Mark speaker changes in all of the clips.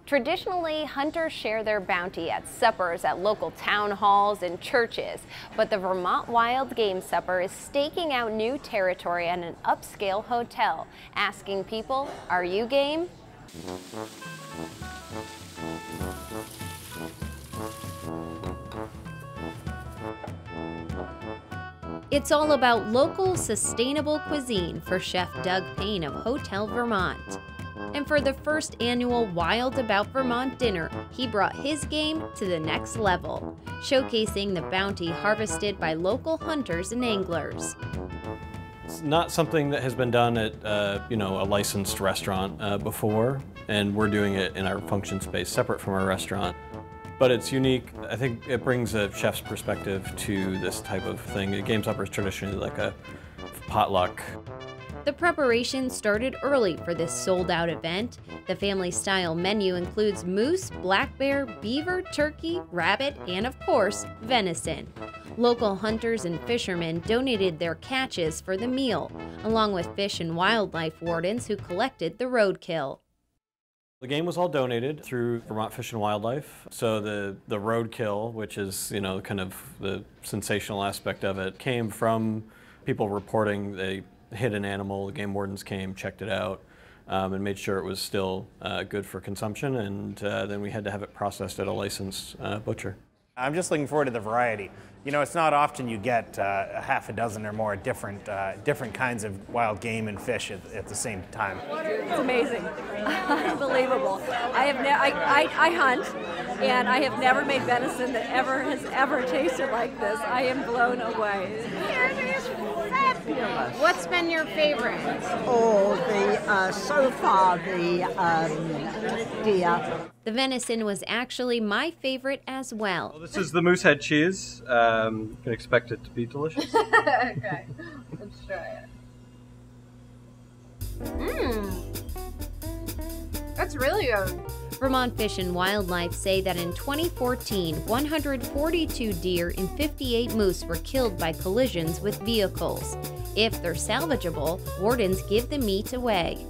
Speaker 1: Traditionally, hunters share their bounty at suppers at local town halls and churches, but the Vermont Wild Game Supper is staking out new territory at an upscale hotel, asking people, are you game? It's all about local, sustainable cuisine for Chef Doug Payne of Hotel Vermont. And for the first annual Wild About Vermont dinner, he brought his game to the next level, showcasing the bounty harvested by local hunters and anglers.
Speaker 2: It's not something that has been done at a licensed restaurant before, and we're doing it in our function space separate from our restaurant. But it's unique. I think it brings a chef's perspective to this type of thing. A game supper is traditionally like a potluck.
Speaker 1: The preparation started early for this sold-out event. The family-style menu includes moose, black bear, beaver, turkey, rabbit, and of course, venison. Local hunters and fishermen donated their catches for the meal, along with fish and wildlife wardens who collected the roadkill.
Speaker 2: The game was all donated through Vermont Fish and Wildlife. So the roadkill, which is kind of the sensational aspect of it, came from people reporting they hit an animal. The game wardens came, checked it out, and made sure it was still good for consumption, and then we had to have it processed at a licensed butcher.
Speaker 3: I'm just looking forward to the variety. It's not often you get a half a dozen or more different kinds of wild game and fish at the same time.
Speaker 4: It's amazing, unbelievable. I hunt, and I have never made venison that has ever tasted like this. I am blown away.
Speaker 5: It is fabulous.
Speaker 1: What's been your favorite?
Speaker 5: Oh, so far the deer.
Speaker 1: The venison was actually my favorite as well.
Speaker 2: Well, this is the moose head cheese. You can expect it to be delicious.
Speaker 4: Okay, let's try it.
Speaker 1: That's really good. Vermont Fish and Wildlife say that in 2014, 142 deer and 58 moose were killed by collisions with vehicles. If they're salvageable, wardens give the meat away.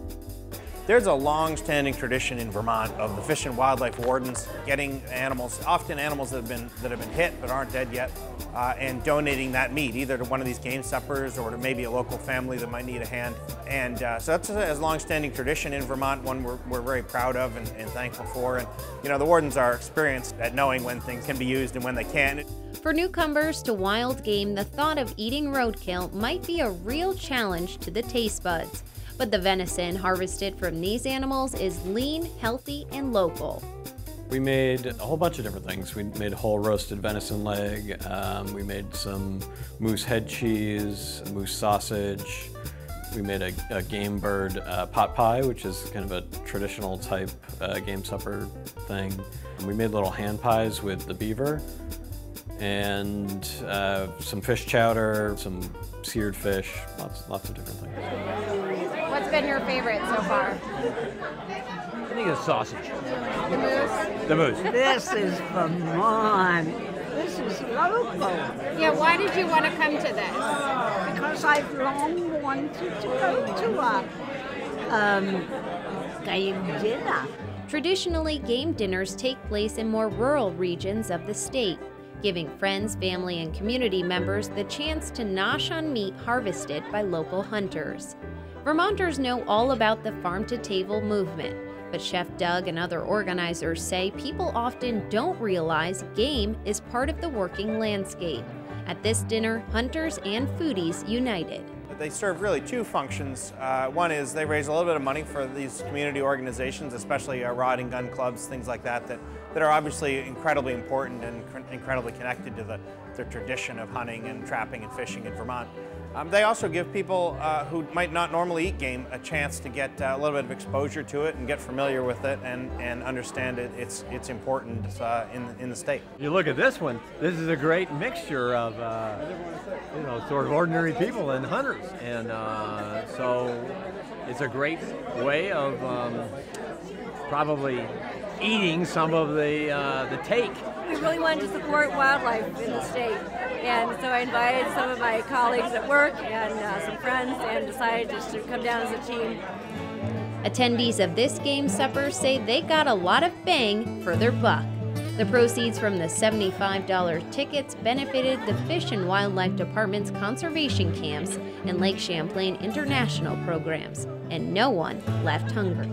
Speaker 3: There's a long-standing tradition in Vermont of the Fish and Wildlife wardens getting animals, often animals that have been hit but aren't dead yet, and donating that meat either to one of these game suppers or to maybe a local family that might need a hand. And so that's a long-standing tradition in Vermont, one we're very proud of and thankful for. And the wardens are experienced at knowing when things can be used and when they can't.
Speaker 1: For newcomers to wild game, the thought of eating roadkill might be a real challenge to the taste buds. But the venison harvested from these animals is lean, healthy, and local.
Speaker 2: We made a whole bunch of different things. We made a whole roasted venison leg. We made some moose head cheese, moose sausage. We made a game bird pot pie, which is kind of a traditional type game supper thing. We made little hand pies with the beaver, and some fish chowder, some seared fish, lots of different things.
Speaker 1: What's been your favorite so far?
Speaker 6: I think it's sausage.
Speaker 1: The moose?
Speaker 6: The moose.
Speaker 5: This is Vermont. This is local.
Speaker 1: Yeah, why did you want to come to this?
Speaker 5: Because I've long wanted to go to a game dinner.
Speaker 1: Traditionally, game dinners take place in more rural regions of the state, giving friends, family, and community members the chance to nosh on meat harvested by local hunters. Vermonters know all about the farm-to-table movement, but Chef Doug and other organizers say people often don't realize game is part of the working landscape. At this dinner, hunters and foodies united.
Speaker 3: They serve really two functions. One is they raise a little bit of money for these community organizations, especially rod and gun clubs, things like that are obviously incredibly important and incredibly connected to the tradition of hunting and trapping and fishing in Vermont. They also give people who might not normally eat game a chance to get a little bit of exposure to it and get familiar with it and understand its importance in the state.
Speaker 6: You look at this one, this is a great mixture of sort of ordinary people and hunters. And so it's a great way of probably eating some of the take.
Speaker 4: We really wanted to support wildlife in the state, and so I invited some of my colleagues at work and some friends and decided just to come down as a team.
Speaker 1: Attendees of this game supper say they got a lot of bang for their buck. The proceeds from the $75 tickets benefited the Fish and Wildlife Department's conservation camps and Lake Champlain International programs, and no one left hungry.